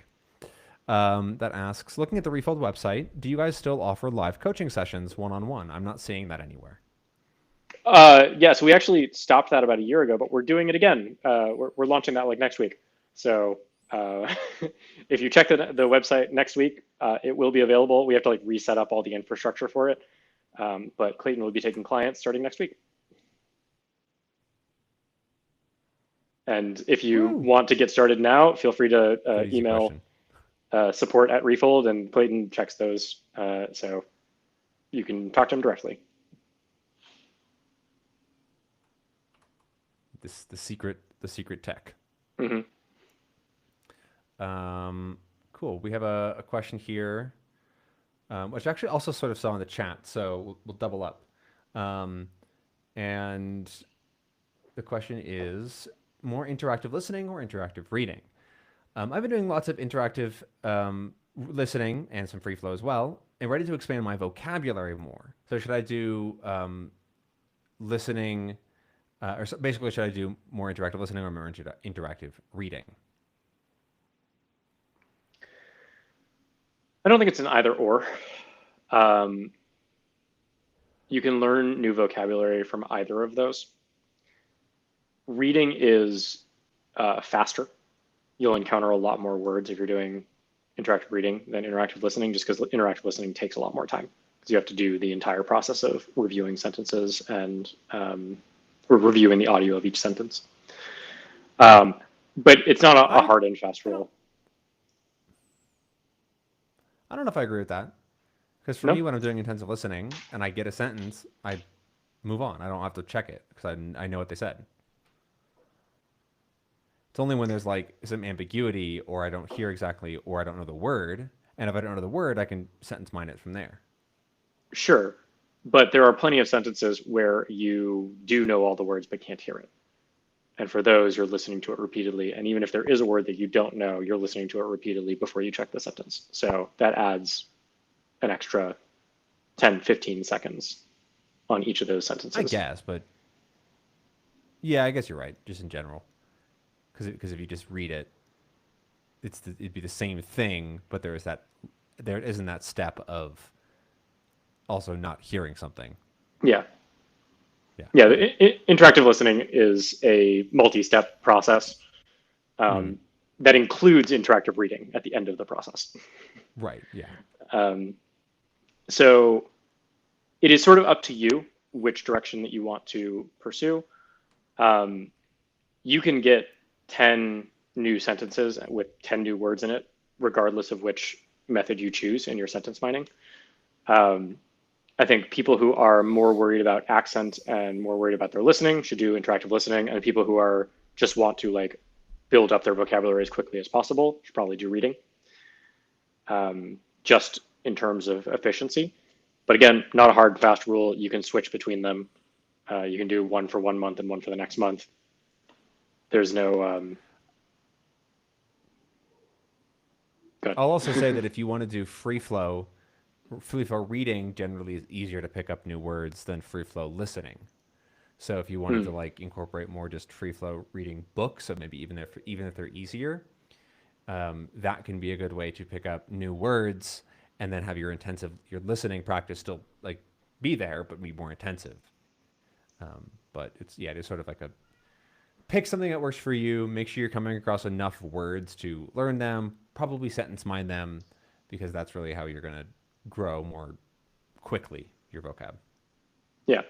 That asks, looking at the Refold website, do you guys still offer live coaching sessions one-on-one? I'm not seeing that anywhere.
Yeah, so we actually stopped that about a year ago, but we're doing it again. We're launching that like next week. So if you check the website next week, it will be available. We have to like reset up all the infrastructure for it. But Clayton will be taking clients starting next week. And if you want to get started now, feel free to email support at Refold, and Clayton checks those. So you can talk to him directly.
The secret tech.
Mm-hmm.
Cool. We have a question here, which I actually also sort of saw in the chat, so we'll double up. And the question is, more interactive listening or interactive reading? I've been doing lots of interactive listening and some free flow as well, and ready to expand my vocabulary more. So should I do listening, basically should I do more interactive listening or more interactive reading?
I don't think it's an either or. You can learn new vocabulary from either of those. Reading is faster. You'll encounter a lot more words if you're doing interactive reading than interactive listening, just because interactive listening takes a lot more time, because you have to do the entire process of reviewing sentences and reviewing the audio of each sentence. But it's not a hard and fast rule.
I don't know if I agree with that. Because for me, when I'm doing intensive listening and I get a sentence, I move on. I don't have to check it because I know what they said. It's only when there's like some ambiguity, or I don't hear exactly, or I don't know the word. And if I don't know the word, I can sentence mine it from there.
Sure. But there are plenty of sentences where you do know all the words but can't hear it. And for those, you're listening to it repeatedly. And even if there is a word that you don't know, you're listening to it repeatedly before you check the sentence. So that adds an extra 10, 15 seconds on each of those sentences.
I guess, but yeah, I guess you're right. Just in general, because if you just read it, it'd be the same thing, but there isn't that step of also not hearing something.
Yeah.
Yeah.
Yeah. Interactive listening is a multi-step process that includes interactive reading at the end of the process.
Right. Yeah.
So it is sort of up to you which direction that you want to pursue. You can get 10 new sentences with 10 new words in it, regardless of which method you choose in your sentence mining. I think people who are more worried about accent and more worried about their listening should do interactive listening, and people who are just want to like build up their vocabulary as quickly as possible should probably do reading, just in terms of efficiency. But again, not a hard, fast rule. You can switch between them. You can do one for 1 month and one for the next month. There's no.
I'll also say that if you want to do free flow reading generally is easier to pick up new words than free flow listening. So if you wanted to like incorporate more just free flow reading books, so maybe even if they're easier, that can be a good way to pick up new words and then have your listening practice still like be there, but be more intensive. But it's sort of like pick something that works for you. Make sure you're coming across enough words to learn them, probably sentence mind them, because that's really how you're going to grow more quickly your vocab.
Yeah.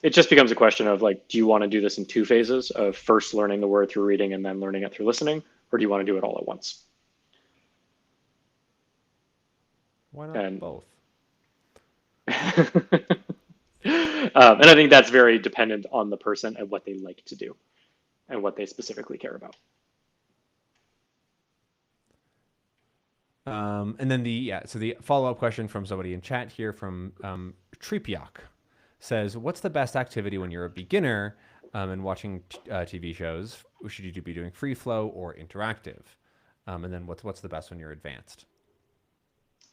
It just becomes a question of like, do you want to do this in 2 phases of first learning the word through reading and then learning it through listening, or do you want to do it all at once?
Why not both?
And I think that's very dependent on the person and what they like to do and what they specifically care about.
And then so the follow-up question from somebody in chat here from Tripiak says, what's the best activity when you're a beginner and watching TV shows? Should you be doing free flow or interactive? And then what's the best when you're advanced?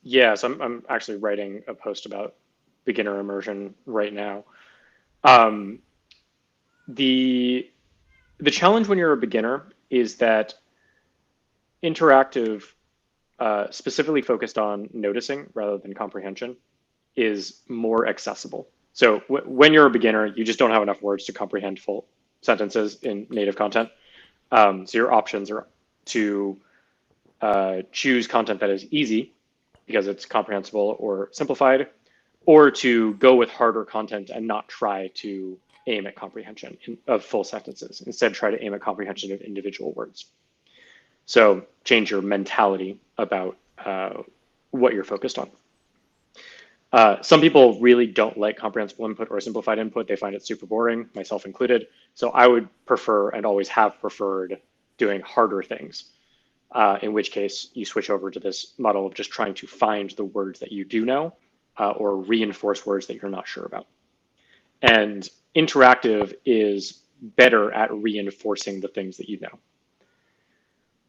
Yeah, so I'm actually writing a post about beginner immersion right now. The challenge when you're a beginner is that interactive, specifically focused on noticing rather than comprehension, is more accessible. So when you're a beginner, you just don't have enough words to comprehend full sentences in native content. So your options are to choose content that is easy because it's comprehensible or simplified, or to go with harder content and not try to aim at comprehension of full sentences. Instead, try to aim at comprehension of individual words. So change your mentality about what you're focused on. Some people really don't like comprehensible input or simplified input. They find it super boring, myself included. So I would prefer and always have preferred doing harder things, in which case you switch over to this model of just trying to find the words that you do know or reinforce words that you're not sure about. And interactive is better at reinforcing the things that you know.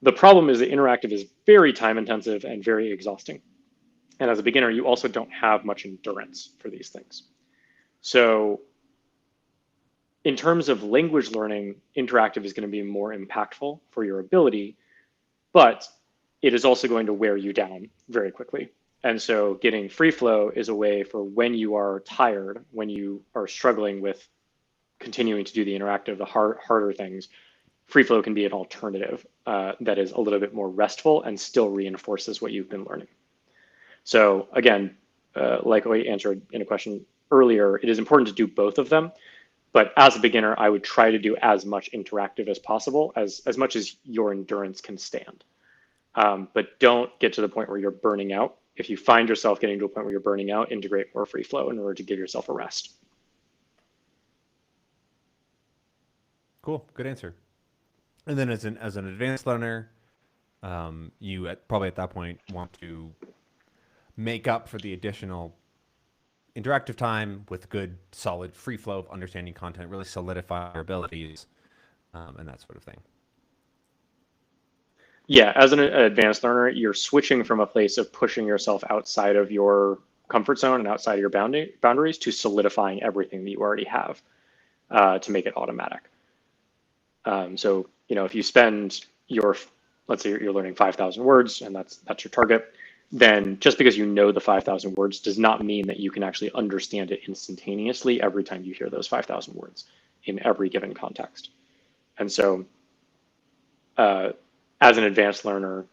The problem is that interactive is very time intensive and very exhausting. And as a beginner, you also don't have much endurance for these things. So in terms of language learning, interactive is going to be more impactful for your ability, but it is also going to wear you down very quickly. And so getting free flow is a way for when you are tired, when you are struggling with continuing to do the interactive, the harder things, free flow can be an alternative that is a little bit more restful and still reinforces what you've been learning. So again, like I answered in a question earlier, it is important to do both of them. But as a beginner, I would try to do as much interactive as possible, as much as your endurance can stand. But don't get to the point where you're burning out. If you find yourself getting to a point where you're burning out, integrate more free flow in order to give yourself a rest.
Cool, good answer. And then as an advanced learner, you probably at that point want to make up for the additional interactive time with good, solid free flow of understanding content, really solidify your abilities, and that sort of thing.
Yeah, as an advanced learner, you're switching from a place of pushing yourself outside of your comfort zone and outside of your boundaries to solidifying everything that you already have to make it automatic. So, if you spend let's say you're learning 5,000 words and that's your target, then just because you know the 5,000 words does not mean that you can actually understand it instantaneously every time you hear those 5,000 words in every given context. And so as an advanced learner,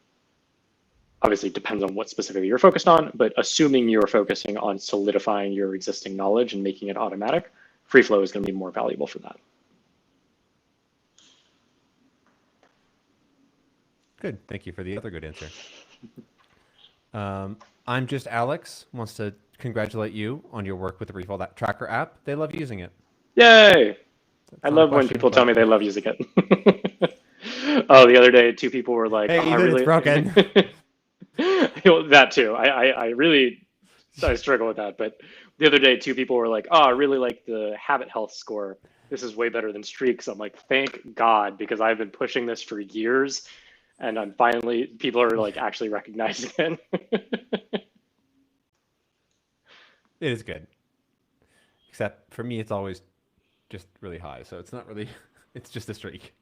obviously it depends on what specifically you're focused on, but assuming you're focusing on solidifying your existing knowledge and making it automatic, free flow is going to be more valuable for that.
Good. Thank you for the other good answer. I'm just Alex wants to congratulate you on your work with the Refold Tracker app. They love using it.
Yay! I love when people tell me they love using it. Oh, the other day, 2 people were like,
"Hey, Ethan, it's broken."
That too. I struggle with that. But the other day, 2 people were like, "Oh, I really like the habit health score. This is way better than streaks." I'm like, "Thank God," because I've been pushing this for years, and I'm finally people are like actually recognizing it.
It is good. Except for me, it's always just really high, so it's not really. It's just a streak.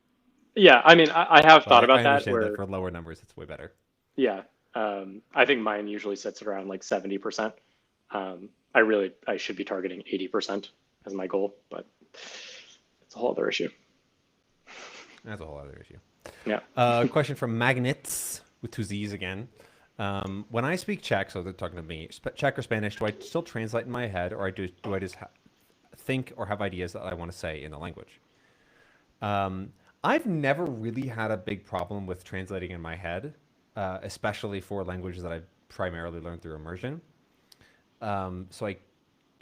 Yeah, I mean, I have thought about
I
that.
understand that for lower numbers, it's way better.
Yeah, I think mine usually sits at around like 70%. I should be targeting 80% as my goal, but it's a whole other issue.
That's a whole other issue.
Yeah.
Question from Magnets with 2 Z's again. When I speak Czech, so they're talking to me, Czech or Spanish, do I still translate in my head, or do I just think or have ideas that I want to say in the language? I've never really had a big problem with translating in my head, especially for languages that I primarily learned through immersion. So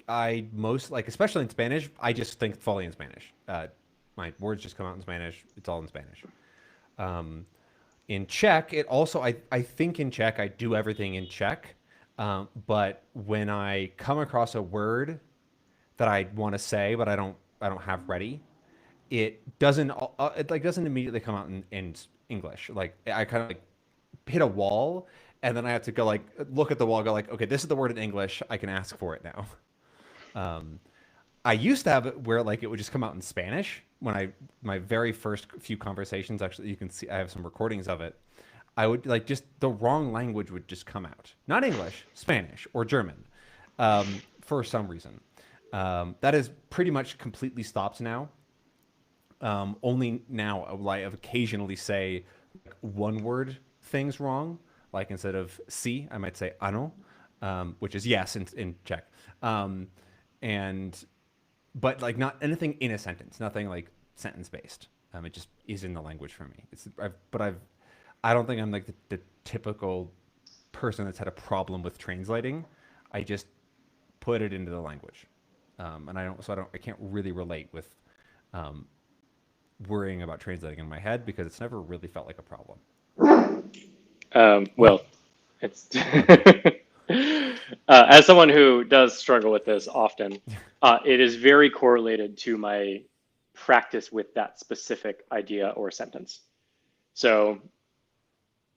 I most like, especially in Spanish, I just think fully in Spanish. My words just come out in Spanish. It's all in Spanish. In Czech, it also, I think in Czech, I do everything in Czech. But when I come across a word that I want to say, but I don't have ready, it doesn't immediately come out in English. Like I kind of like hit a wall, and then I have to go like look at the wall, go like, okay, this is the word in English. I can ask for it now. I used to have it where like it would just come out in Spanish when my very first few conversations. Actually, you can see I have some recordings of it. I would like just the wrong language would just come out, not English, Spanish or German, for some reason. That is pretty much completely stopped now. Only now will I occasionally say one word things wrong. Like instead of sí, I might say ano, which is yes in Czech. But like not anything in a sentence, nothing like sentence based. It just is in the language for me. I don't think I'm like the typical person that's had a problem with translating. I just put it into the language, and I can't really relate with worrying about translating in my head because it's never really felt like a problem.
Well, it's as someone who does struggle with this often, it is very correlated to my practice with that specific idea or sentence. So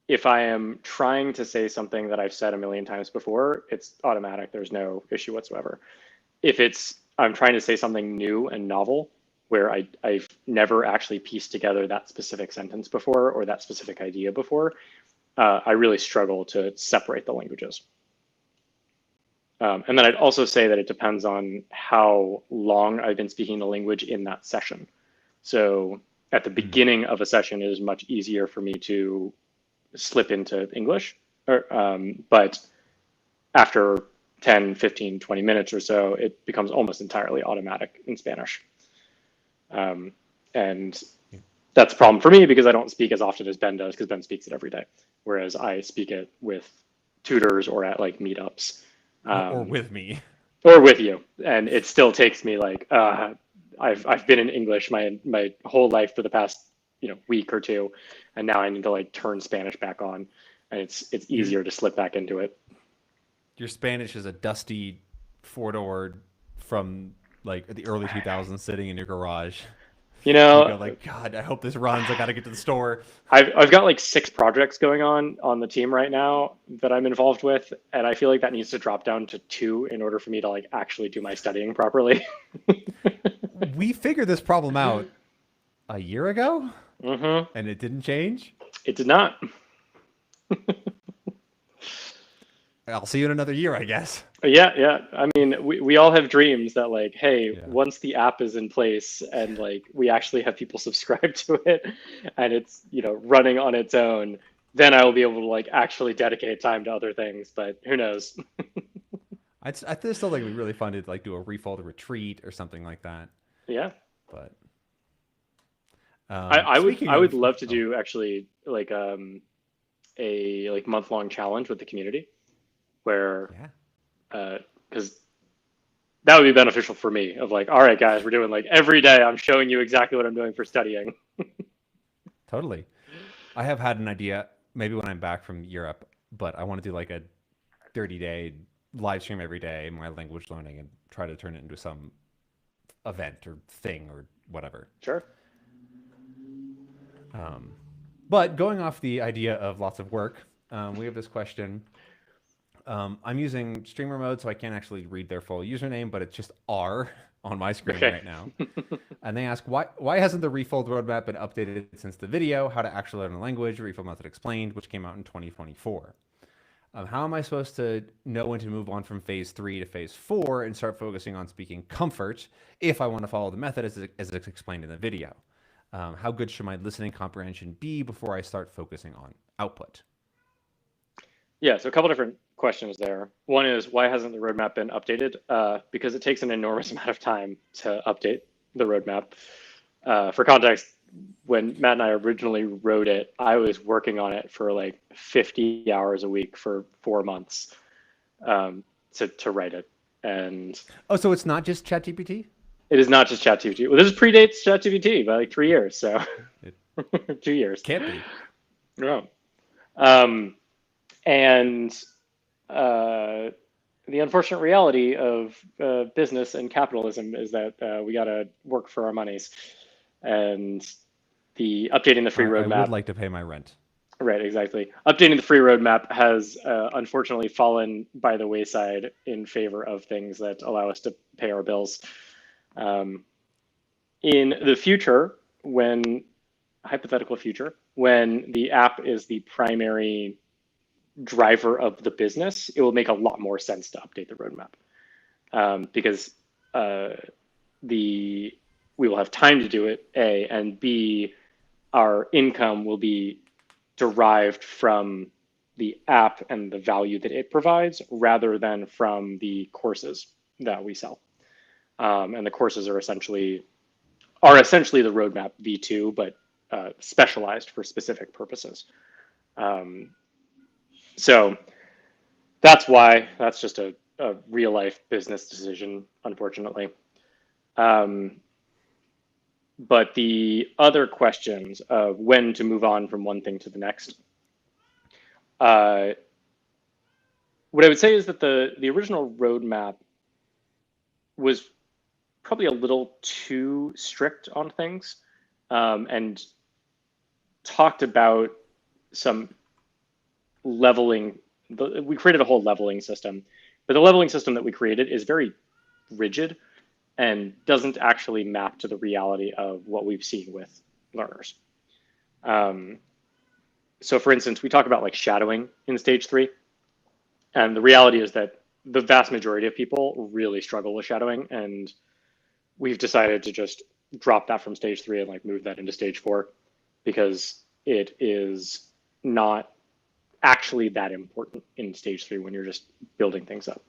if I am trying to say something that I've said a million times before, it's automatic. There's no issue whatsoever. If I'm trying to say something new and novel, where I've never actually pieced together that specific sentence before or that specific idea before, I really struggle to separate the languages. And then I'd also say that it depends on how long I've been speaking the language in that session. So at the beginning of a session, it is much easier for me to slip into English, but after 10, 15, 20 minutes or so, it becomes almost entirely automatic in Spanish. And that's a problem for me because I don't speak as often as Ben does, because Ben speaks it every day, whereas I speak it with tutors or at like meetups.
Or with me.
Or with you. And it still takes me like, I've been in English my whole life for the past week or two, and now I need to like turn Spanish back on, and it's easier to slip back into it.
Your Spanish is a dusty 4-door from like the early 2000s sitting in your garage.
You
You
know,
go like, God, I hope this runs. I got to get to the store.
I've got like 6 projects going on the team right now that I'm involved with, and I feel like that needs to drop down to 2 in order for me to like actually do my studying properly.
We figured this problem out a year ago,
Hmm.
and it didn't change.
It did not.
I'll see you in another year, I guess.
Yeah, yeah. I mean, we all have dreams that like, hey,
Yeah,
once the app is in place and like we actually have people subscribe to it and it's, running on its own, then I will be able to like actually dedicate time to other things, but who knows?
I still think it'd be really fun to like do a Refold retreat or something like that.
Yeah.
But
I, I would
speaking
I would
of,
love to
oh
do actually like a like month-long challenge with the community where
yeah,
because that would be beneficial for me of like, all right, guys, we're doing like every day I'm showing you exactly what I'm doing for studying.
totally. I have had an idea maybe when I'm back from Europe, but I want to do like a 30-day live stream every day, my language learning, and try to turn it into some event or thing or whatever.
Sure.
Um, but going off the idea of lots of work, we have this question. I'm using streamer mode, so I can't actually read their full username, but it's just R on my screen
Okay.
right now. And they ask, why hasn't the Refold roadmap been updated since the video, How to Actually Learn a Language, Refold Method Explained, which came out in 2024? How am I supposed to know when to move on from phase 3 to phase 4 and start focusing on speaking comfort if I want to follow the method as it's explained in the video? How good should my listening comprehension be before I start focusing on output?
Yeah, so a couple different questions there. One is why hasn't the roadmap been updated? Because it takes an enormous amount of time to update the roadmap. For context, when Matt and I originally wrote it, I was working on it for like 50 hours a week for 4 months to write it. And
Oh, so it's not just ChatGPT?
it is not just ChatGPT. Well, this predates ChatGPT by like 3 years, so
It
2 years.
can't be.
Yeah. And the unfortunate reality of business and capitalism is that we got to work for our monies. And the updating the free
I would
roadmap,
like to pay my rent.
right, exactly. Updating the free roadmap has unfortunately fallen by the wayside in favor of things that allow us to pay our bills. In the future, when hypothetical future, when the app is the primary driver of the business, it will make a lot more sense to update the roadmap because we will have time to do it, A, and B, our income will be derived from the app and the value that it provides rather than from the courses that we sell. And the courses are essentially the roadmap V2, but specialized for specific purposes. So that's why that's just a real life business decision, unfortunately. But the other questions of when to move on from one thing to the next, what I would say is that the original roadmap was probably a little too strict on things and talked about some leveling. We created a whole leveling system, but the leveling system that we created is very rigid and doesn't actually map to the reality of what we've seen with learners. So for instance, we talk about like shadowing in stage 3, and the reality is that the vast majority of people really struggle with shadowing, and we've decided to just drop that from stage 3 and like move that into stage 4 because it is not actually that important in stage 3 when you're just building things up.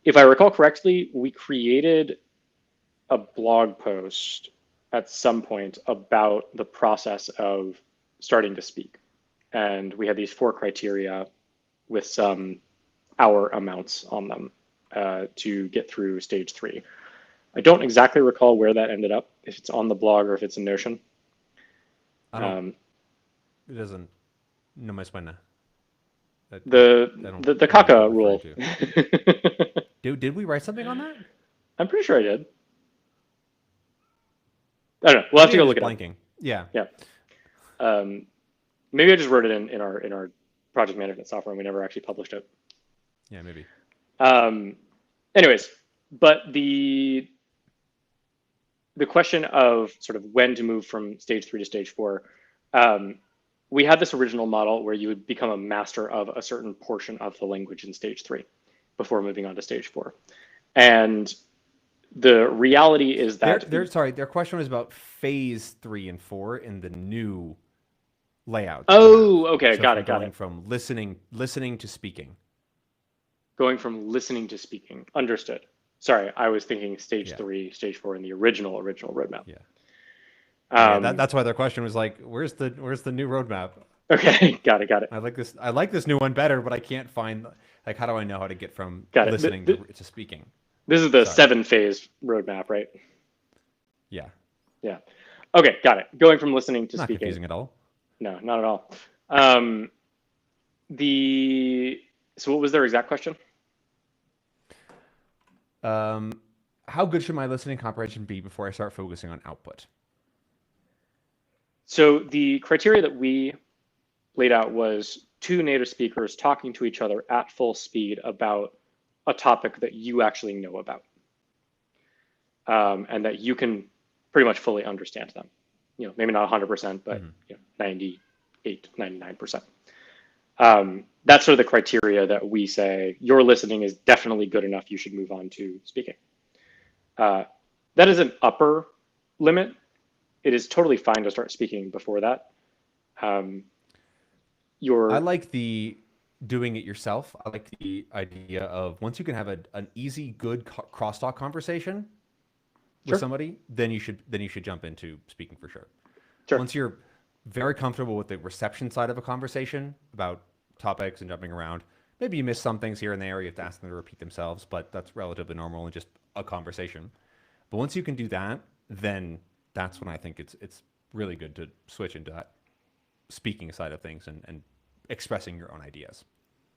If I recall correctly, we created a blog post at some point about the process of starting to speak. And we had these 4 criteria with some hour amounts on them to get through stage 3. I don't exactly recall where that ended up, if it's on the blog or if it's in Notion.
I don't. It doesn't. No me suena.
The
know what
Kaka
you're referring
rule.
to. Did we write something on that?
I'm pretty sure I did. I don't know. We'll have to
Maybe
go
I'm
look
just
it up.
blanking. Yeah.
Yeah. Maybe I just wrote it in our project management software and we never actually published it.
Yeah, maybe.
Anyways, but the question of sort of when to move from stage 3 to stage 4, we had this original model where you would become a master of a certain portion of the language in stage 3 before moving on to stage 4. And the reality is that
their question was about phase 3 and 4 in the new layout.
okay,
So
got
from
it.
going from listening to speaking.
Going from listening to speaking. Understood. Sorry, I was thinking stage 3, stage 4 in the original roadmap.
Yeah. That's why their question was like, "Where's the new roadmap?"
Okay, got it.
I like this new one better, but I can't find how do I know how to get from
Got it.
listening to speaking?
This is the 7-phase roadmap, right?
Yeah.
Yeah. Okay, got it. Going from listening to
Not
speaking.
confusing at all.
No, not at all. So what was their exact question?
How good should my listening comprehension be before I start focusing on output?
So the criteria that we laid out was 2 native speakers talking to each other at full speed about a topic that you actually know about, and that you can pretty much fully understand them. Maybe not 100%, but 98, 99%. That's sort of the criteria that we say your listening is definitely good enough. You should move on to speaking. That is an upper limit. It is totally fine to start speaking before that.
I like the doing it yourself. I like the idea of once you can have an easy, good crosstalk conversation with somebody, then you should jump into speaking for sure. Once you're very comfortable with the reception side of a conversation about topics and jumping around, maybe you miss some things here and there. You have to ask them to repeat themselves, but that's relatively normal in just a conversation. But once you can do that, then that's when I think it's really good to switch into that speaking side of things and expressing your own ideas.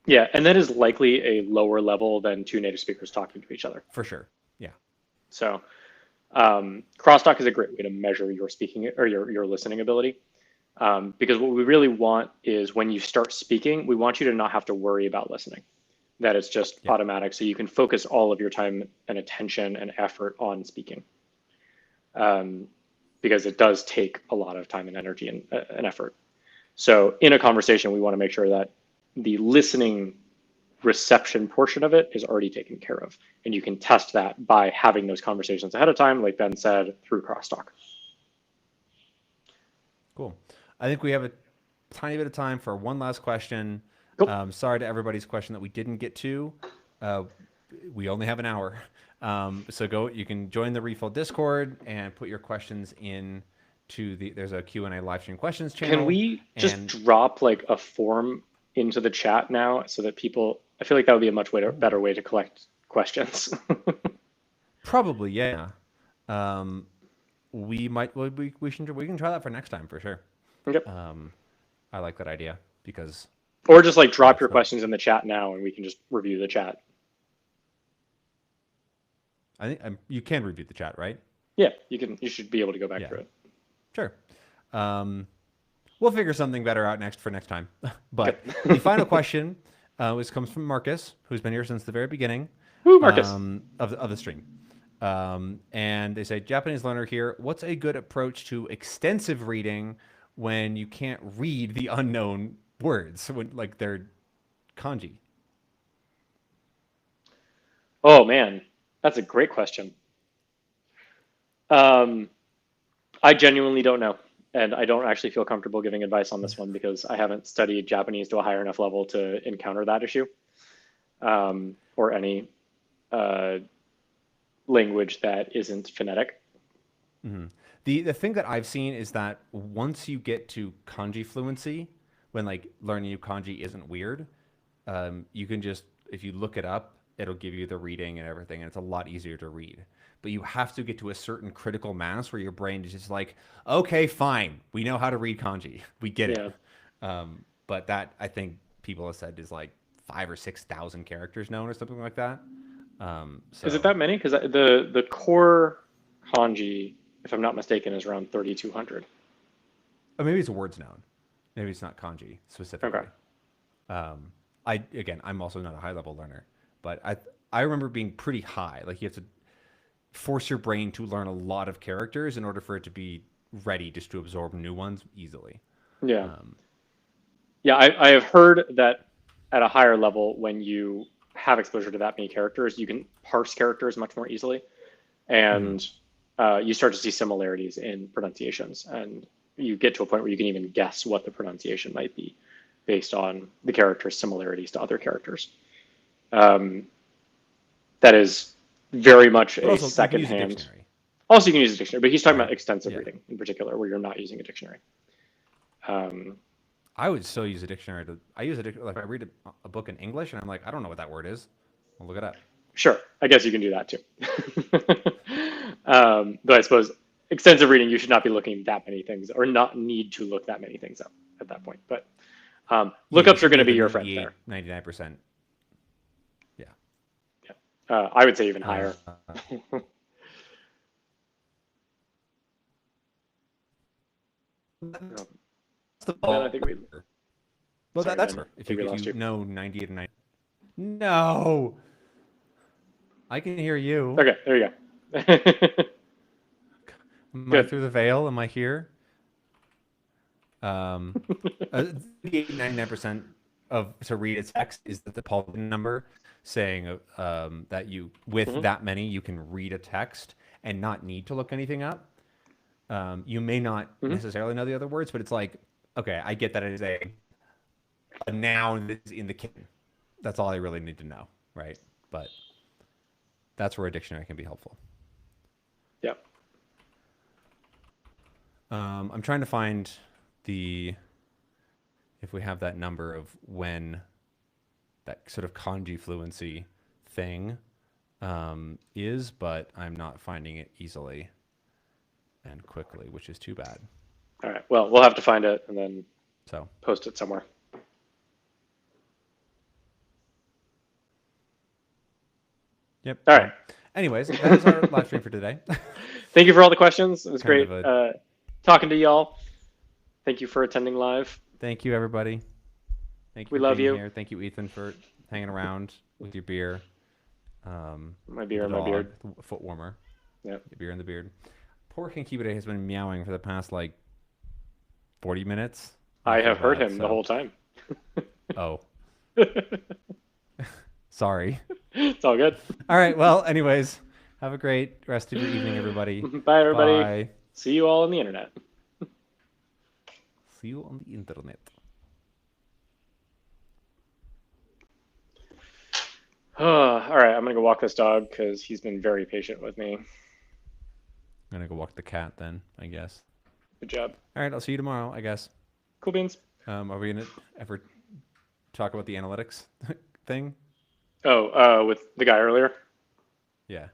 Yeah, and that is likely a lower level than 2 native speakers talking to each other.
For sure. Yeah.
So crosstalk is a great way to measure your speaking or your listening ability. Because what we really want is when you start speaking, we want you to not have to worry about listening. That it's just automatic. So you can focus all of your time and attention and effort on speaking. Because it does take a lot of time and energy and effort. So in a conversation, we want to make sure that the listening reception portion of it is already taken care of. And you can test that by having those conversations ahead of time, like Ben said, through crosstalk.
Cool. I think we have a tiny bit of time for one last question.
Cool.
Sorry to everybody's question that we didn't get to. We only have an hour. So you can join the Refold Discord and put your questions in to there's a Q&A live stream questions channel.
Can we just drop like a form into the chat now so that I feel like that would be a much better way to collect questions.
Probably, yeah. We can try that for next time for sure.
Yep.
I like that idea because.
Or just like drop your questions in the chat now and we can just review the chat.
I think you can review the chat, right?
Yeah, you can. You should be able to go back through it.
Sure. We'll figure something better out next time. But the final question comes from Marcus, who's been here since the very beginning.
Marcus.
Of the stream. And they say, Japanese learner here, what's a good approach to extensive reading when you can't read the unknown words, like they're kanji?
Oh, man. That's a great question. I genuinely don't know. And I don't actually feel comfortable giving advice on this one because I haven't studied Japanese to a higher enough level to encounter that issue, or any language that isn't phonetic.
Mm-hmm. The thing that I've seen is that once you get to kanji fluency, when like learning new kanji isn't weird, you can just, if you look it up, it'll give you the reading and everything, and it's a lot easier to read. But you have to get to a certain critical mass where your brain is just like, okay, fine, we know how to read kanji, we get it. But that, I think people have said, is like 5,000 or 6,000 characters known or something like that.
Is it that many? Because the core kanji if I'm not mistaken, is around 3,200.
Oh, maybe it's a words noun. Maybe it's not kanji specifically.
Okay.
I'm also not a high level learner, but I remember being pretty high. Like you have to force your brain to learn a lot of characters in order for it to be ready just to absorb new ones easily.
Yeah. Yeah, I have heard that at a higher level, when you have exposure to that many characters, you can parse characters much more easily, and you start to see similarities in pronunciations, and you get to a point where you can even guess what the pronunciation might be based on the character's similarities to other characters. That is very much
But
a
also, you can use a
secondhand.
dictionary.
Also, you can use a dictionary, but he's talking
Right.
about extensive
Yeah.
reading in particular, where you're not using a dictionary.
I would still use a dictionary I use like I read a book in English and I'm like, I don't know what that word is. I'll look it up.
Sure, I guess you can do that too. But I suppose extensive reading, you should not be looking that many things, or not need to look that many things up at that point. But lookups are going to be your friend there.
99%. Yeah.
I would say even higher. I think we.
Well,
Sorry,
that's
man,
if
we lost
you
you.
know 98 and 90. No, I can hear you.
Okay, there you go.
Am I through the veil? Am I here? 99% of to read a text is the Pauline number saying that you with that many you can read a text and not need to look anything up. You may not necessarily know the other words, but it's like, okay, I get that it is a noun that is in the kitchen. That's all I really need to know, right? But that's where a dictionary can be helpful.
Yep.
I'm trying to find if we have that number of when that sort of kanji fluency thing is, but I'm not finding it easily and quickly, which is too bad.
All right. Well, we'll have to find it and then post it somewhere.
Yep.
All right.
Anyways, that is our live stream for today.
Thank you for all the questions. It was great talking to y'all. Thank you for attending live.
Thank you, everybody. Thank you.
We love you.
Here. Thank you, Ethan, for hanging around with your beer.
My beer and my beard.
Foot warmer.
Yep.
Your beer and the beard. Poor Kinkibide has been meowing for the past 40 minutes.
I have heard him the whole time.
Oh. Sorry.
It's all good.
All right. Well, anyways, have a great rest of your evening, everybody.
Bye, everybody.
Bye.
See you all on the internet.
See you on the internet.
All right. I'm going to go walk this dog because he's been very patient with me.
I'm going to go walk the cat then, I guess.
Good job.
All right. I'll see you tomorrow, I guess.
Cool beans.
Are we going to ever talk about the analytics thing?
Oh, with the guy earlier?
Yeah.